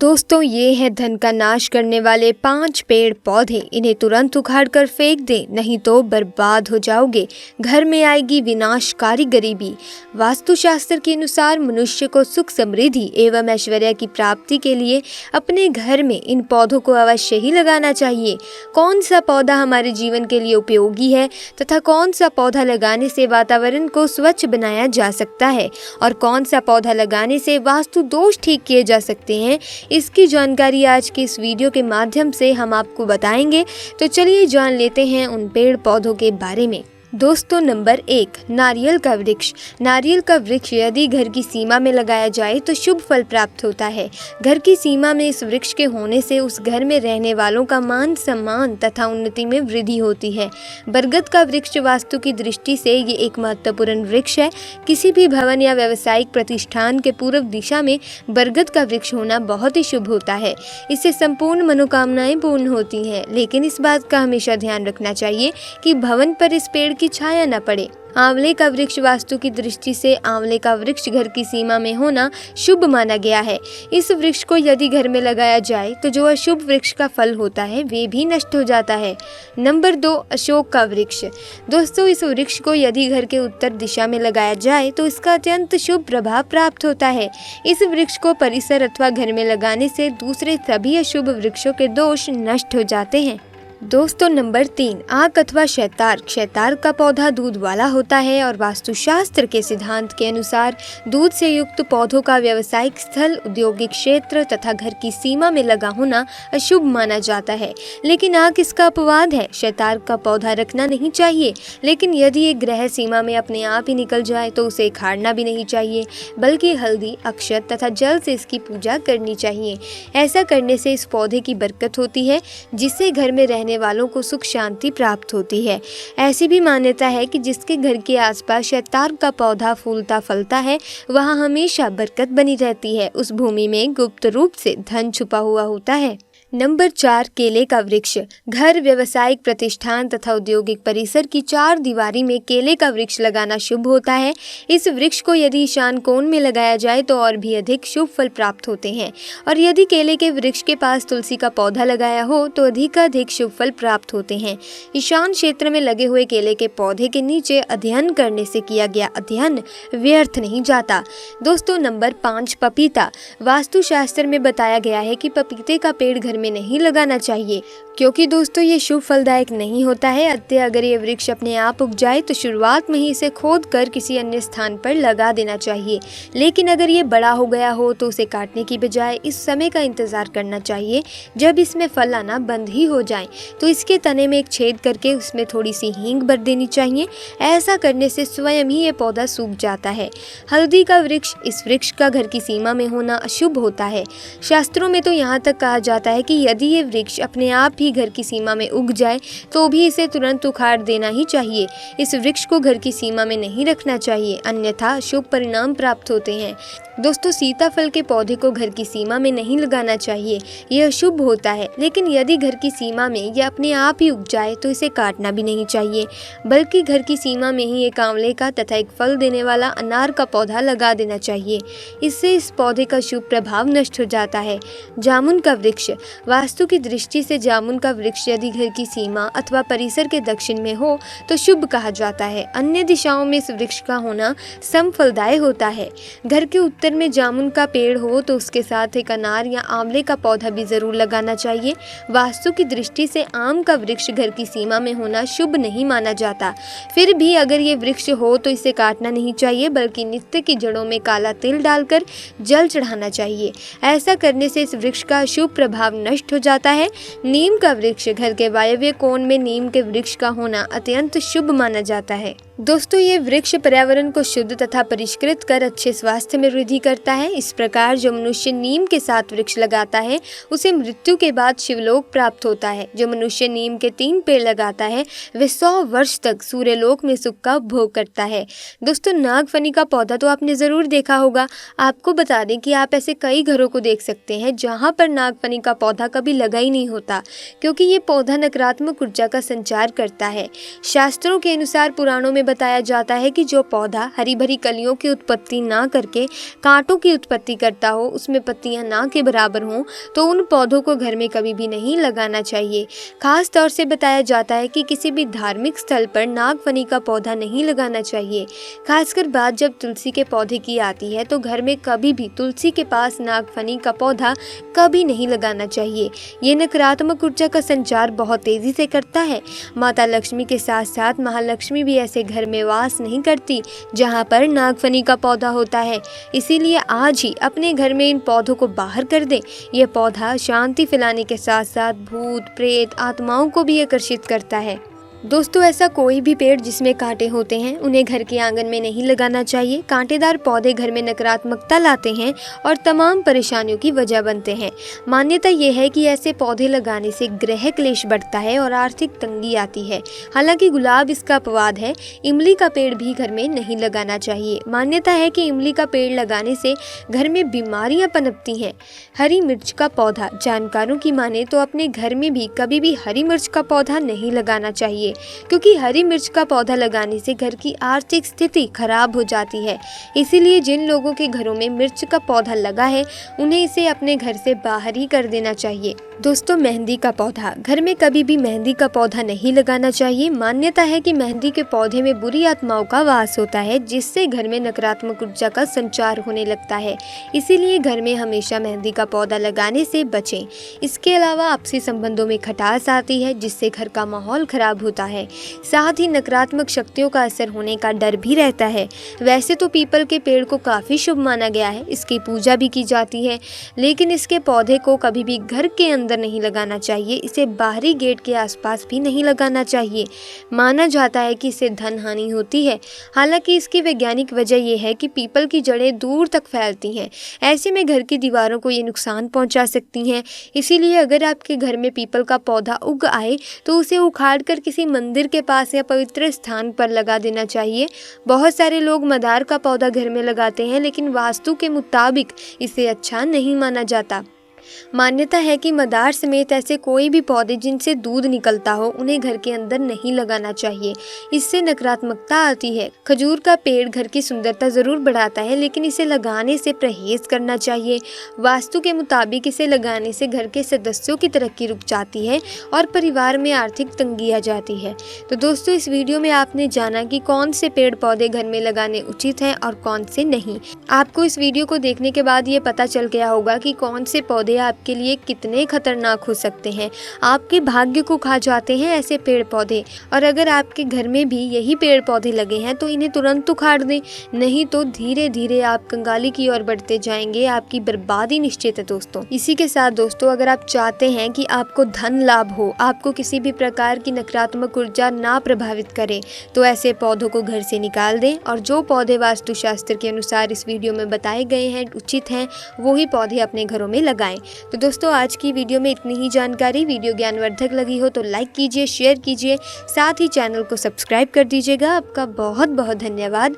दोस्तों ये है धन का नाश करने वाले 5 पेड़ पौधे। इन्हें तुरंत उखाड़ कर फेंक दें, नहीं तो बर्बाद हो जाओगे। घर में आएगी विनाशकारी गरीबी। वास्तुशास्त्र के अनुसार मनुष्य को सुख समृद्धि एवं ऐश्वर्य की प्राप्ति के लिए अपने घर में इन पौधों को अवश्य ही लगाना चाहिए। कौन सा पौधा हमारे जीवन के लिए उपयोगी है तथा कौन सा पौधा लगाने से वातावरण को स्वच्छ बनाया जा सकता है और कौन सा पौधा लगाने से वास्तु दोष ठीक किए जा सकते हैं, इसकी जानकारी आज के इस वीडियो के माध्यम से हम आपको बताएंगे। तो चलिए जान लेते हैं उन पेड़ पौधों के बारे में। दोस्तों नंबर 1, नारियल का वृक्ष। नारियल का वृक्ष यदि घर की सीमा में लगाया जाए तो शुभ फल प्राप्त होता है। घर की सीमा में इस वृक्ष के होने से उस घर में रहने वालों का मान सम्मान तथा उन्नति में वृद्धि होती है। बरगद का वृक्ष वास्तु की दृष्टि से ये एक महत्वपूर्ण वृक्ष है। किसी भी भवन या व्यावसायिक प्रतिष्ठान के पूर्व दिशा में बरगद का वृक्ष होना बहुत ही शुभ होता है। इससे संपूर्ण मनोकामनाएं पूर्ण होती हैं। लेकिन इस बात का हमेशा ध्यान रखना चाहिए कि भवन पर इस पेड़ की छाया न पड़े। आंवले का वृक्ष वास्तु की दृष्टि से आंवले का वृक्ष घर की सीमा में होना शुभ माना गया है। इस वृक्ष को यदि घर में लगाया जाए तो जो अशुभ वृक्ष का फल होता है वे भी नष्ट हो जाता है। नंबर 2, अशोक का वृक्ष। दोस्तों इस वृक्ष को यदि घर के उत्तर दिशा में लगाया जाए तो इसका अत्यंत शुभ प्रभाव प्राप्त होता है। इस वृक्ष को परिसर अथवा घर में लगाने से दूसरे सभी अशुभ वृक्षों के दोष नष्ट हो जाते हैं। दोस्तों नंबर 3, आक अथवा शैतार। शैतार का पौधा दूध वाला होता है और वास्तुशास्त्र के सिद्धांत के अनुसार दूध से युक्त पौधों का व्यावसायिक स्थल, औद्योगिक क्षेत्र तथा घर की सीमा में लगा होना अशुभ माना जाता है। लेकिन आक इसका अपवाद है। शैतार का पौधा रखना नहीं चाहिए, लेकिन यदि एक ग्रह सीमा में अपने आप ही निकल जाए तो उसे उखाड़ना भी नहीं चाहिए, बल्कि हल्दी, अक्षत तथा जल से इसकी पूजा करनी चाहिए। ऐसा करने से इस पौधे की बरकत होती है, जिससे घर में रहने वालों को सुख शांति प्राप्त होती है। ऐसी भी मान्यता है कि जिसके घर के आसपास शैतार का पौधा फूलता फलता है वहां हमेशा बरकत बनी रहती है। उस भूमि में गुप्त रूप से धन छुपा हुआ होता है। नंबर 4, केले का वृक्ष। घर, व्यवसायिक प्रतिष्ठान तथा औद्योगिक परिसर की 4 दीवारी में केले का वृक्ष लगाना शुभ होता है। इस वृक्ष को यदि ईशान कोण में लगाया जाए तो और भी अधिक शुभ फल प्राप्त होते हैं और यदि केले के वृक्ष के पास तुलसी का पौधा लगाया हो तो अधिक शुभ फल प्राप्त होते हैं। ईशान क्षेत्र में लगे हुए केले के पौधे के नीचे अध्ययन करने से किया गया अध्ययन व्यर्थ नहीं जाता। दोस्तों नंबर 5, पपीता। वास्तुशास्त्र में बताया गया है कि पपीते का पेड़ घर में नहीं लगाना चाहिए, क्योंकि दोस्तों ये शुभ फलदायक नहीं होता है। अतः अगर ये वृक्ष अपने आप उग जाए तो शुरुआत में ही इसे खोद कर किसी अन्य स्थान पर लगा देना चाहिए। लेकिन अगर ये बड़ा हो गया हो तो उसे काटने की बजाय इस समय का इंतजार करना चाहिए जब इसमें फल आना बंद ही हो जाए। तो इसके तने में एक छेद करके उसमें थोड़ी सी हींग भर देनी चाहिए। ऐसा करने से स्वयं ही ये पौधा सूख जाता है। हल्दी का वृक्ष। इस वृक्ष का घर की सीमा में होना अशुभ होता है। शास्त्रों में तो यहाँ तक कहा जाता है कि यदि ये वृक्ष अपने आप ही घर की सीमा में उग जाए तो भी इसे तुरंत उखाड़ देना ही चाहिए। इस वृक्ष को घर की सीमा में नहीं रखना चाहिए, अन्यथा शुभ परिणाम प्राप्त होते हैं। दोस्तों सीताफल के पौधे को घर की सीमा में नहीं लगाना चाहिए, यह अशुभ होता है। लेकिन यदि घर की सीमा में यह अपने आप ही उग जाए तो इसे काटना भी नहीं चाहिए, बल्कि घर की सीमा में ही एक आंवले का तथा एक फल देने वाला अनार का पौधा लगा देना चाहिए। इससे इस पौधे का शुभ प्रभाव नष्ट हो जाता है। जामुन का वृक्ष। वास्तु की दृष्टि से जामुन का वृक्ष यदि घर की सीमा अथवा परिसर के दक्षिण में हो तो शुभ कहा जाता है। अन्य दिशाओं में इस वृक्ष का होना समफलदायी होता है। घर के उत्तर में जामुन का पेड़ हो तो उसके साथ एक अनार या आंवले का पौधा भी जरूर लगाना चाहिए। वास्तु की दृष्टि से आम का वृक्ष घर की सीमा में होना शुभ नहीं माना जाता। फिर भी अगर ये वृक्ष हो तो इसे काटना नहीं चाहिए, बल्कि नित्य की जड़ों में काला तिल डालकर जल चढ़ाना चाहिए। ऐसा करने से इस वृक्ष का शुभ प्रभाव नष्ट हो जाता है। नीम का वृक्ष। घर के वायव्य कोण में नीम के वृक्ष का होना अत्यंत शुभ माना जाता है। दोस्तों ये वृक्ष पर्यावरण को शुद्ध तथा परिष्कृत कर अच्छे स्वास्थ्य में वृद्धि करता है। इस प्रकार जो मनुष्य नीम के साथ वृक्ष लगाता है उसे मृत्यु के बाद शिवलोक प्राप्त होता है। जो मनुष्य नीम के 3 पेड़ लगाता है वह 100 वर्ष तक सूर्यलोक में सुख का उपभोग करता है। दोस्तों नागफनी का पौधा तो आपने जरूर देखा होगा। आपको बता दें कि आप ऐसे कई घरों को देख सकते हैं जहाँ पर नागफनी का पौधा कभी लगा ही नहीं होता, क्योंकि ये पौधा नकारात्मक ऊर्जा का संचार करता है। शास्त्रों के अनुसार पुराणों में में बताया जाता है कि जो पौधा हरी भरी कलियों की उत्पत्ति ना करके कांटों की उत्पत्ति करता हो, उसमें पत्तियां ना के बराबर हों, तो उन पौधों को घर में कभी भी नहीं लगाना चाहिए। खास तौर से बताया जाता है कि किसी भी धार्मिक स्थल पर नागफनी का पौधा नहीं लगाना चाहिए। खासकर बात जब तुलसी के पौधे की आती है तो घर में कभी भी तुलसी के पास नागफनी का पौधा कभी नहीं लगाना चाहिए। ये नकारात्मक ऊर्जा का संचार बहुत तेजी से करता है। माता लक्ष्मी के साथ साथ महालक्ष्मी भी ऐसे घर में वास नहीं करती जहाँ पर नागफनी का पौधा होता है। इसीलिए आज ही अपने घर में इन पौधों को बाहर कर दें। यह पौधा शांति फैलाने के साथ साथ भूत प्रेत आत्माओं को भी आकर्षित करता है। दोस्तों, ऐसा कोई भी पेड़ जिसमें कांटे होते हैं उन्हें घर के आंगन में नहीं लगाना चाहिए। कांटेदार पौधे घर में नकारात्मकता लाते हैं और तमाम परेशानियों की वजह बनते हैं। मान्यता यह है कि ऐसे पौधे लगाने से ग्रह क्लेश बढ़ता है और आर्थिक तंगी आती है। हालांकि गुलाब इसका अपवाद है। इमली का पेड़ भी घर में नहीं लगाना चाहिए। मान्यता है कि इमली का पेड़ लगाने से घर में बीमारियां पनपती हैं। हरी मिर्च का पौधा, जानकारों की माने तो अपने घर में भी कभी भी हरी मिर्च का पौधा नहीं लगाना चाहिए, क्योंकि हरी मिर्च का पौधा लगाने से घर की आर्थिक स्थिति खराब हो जाती है। इसीलिए जिन लोगों के घरों में मिर्च का पौधा लगा है उन्हें इसे अपने घर से बाहर ही कर देना चाहिए। दोस्तों, मेहंदी का पौधा, घर में कभी भी मेहंदी का पौधा नहीं लगाना चाहिए। मान्यता है कि मेहंदी के पौधे में बुरी आत्माओं का वास होता है, जिससे घर में नकारात्मक ऊर्जा का संचार होने लगता है। इसीलिए घर में हमेशा मेहंदी का पौधा लगाने से बचें। इसके अलावा आपसी संबंधों में खटास आती है, जिससे घर का माहौल खराब होता है। साथ ही नकारात्मक शक्तियों का असर होने का डर भी रहता है। वैसे तो पीपल के पेड़ को काफी शुभ माना गया है, इसकी पूजा भी की जाती है, लेकिन इसके पौधे को कभी भी घर के अंदर नहीं लगाना चाहिए। इसे बाहरी गेट के आसपास भी नहीं लगाना चाहिए। माना जाता है कि इससे धन हानि होती है। हालांकि इसकी वैज्ञानिक वजह यह है कि पीपल की जड़ें दूर तक फैलती हैं। ऐसे में घर की दीवारों को ये नुकसान पहुंचा सकती हैं। इसीलिए अगर आपके घर में पीपल का पौधा उग आए तो उसे उखाड़कर किसी मंदिर के पास या पवित्र स्थान पर लगा देना चाहिए। बहुत सारे लोग मदार का पौधा घर में लगाते हैं, लेकिन वास्तु के मुताबिक इसे अच्छा नहीं माना जाता। मान्यता है कि मदार समेत ऐसे कोई भी पौधे जिनसे दूध निकलता हो उन्हें घर के अंदर नहीं लगाना चाहिए। इससे नकारात्मकता आती है। खजूर का पेड़ घर की सुंदरता जरूर बढ़ाता है, लेकिन इसे लगाने से परहेज करना चाहिए। वास्तु के मुताबिक इसे लगाने से घर के सदस्यों की तरक्की रुक जाती है और परिवार में आर्थिक तंगी आ जाती है। तो दोस्तों, इस वीडियो में आपने जाना कि कौन से पेड़ पौधे घर में लगाने उचित हैं और कौन से नहीं। आपको इस वीडियो को देखने के बाद ये पता चल गया होगा कि कौन से पौधे आपके लिए कितने खतरनाक हो सकते हैं। आपके भाग्य को खा जाते हैं ऐसे पेड़ पौधे। और अगर आपके घर में भी यही पेड़ पौधे लगे हैं तो इन्हें तुरंत उखाड़ दें, नहीं तो धीरे धीरे आप कंगाली की ओर बढ़ते जाएंगे। आपकी बर्बादी निश्चित है दोस्तों। इसी के साथ दोस्तों, अगर आप चाहते हैं कि आपको धन लाभ हो, आपको किसी भी प्रकार की नकारात्मक ऊर्जा ना प्रभावित करे, तो ऐसे पौधों को घर से निकाल दें और जो पौधे वास्तुशास्त्र के अनुसार इस वीडियो में बताए गए हैं, उचित हैं, वही पौधे अपने घरों में लगाएं। तो दोस्तों, आज की वीडियो में इतनी ही जानकारी। वीडियो ज्ञानवर्धक लगी हो तो लाइक कीजिए, शेयर कीजिए, साथ ही चैनल को सब्सक्राइब कर दीजिएगा। आपका बहुत बहुत धन्यवाद।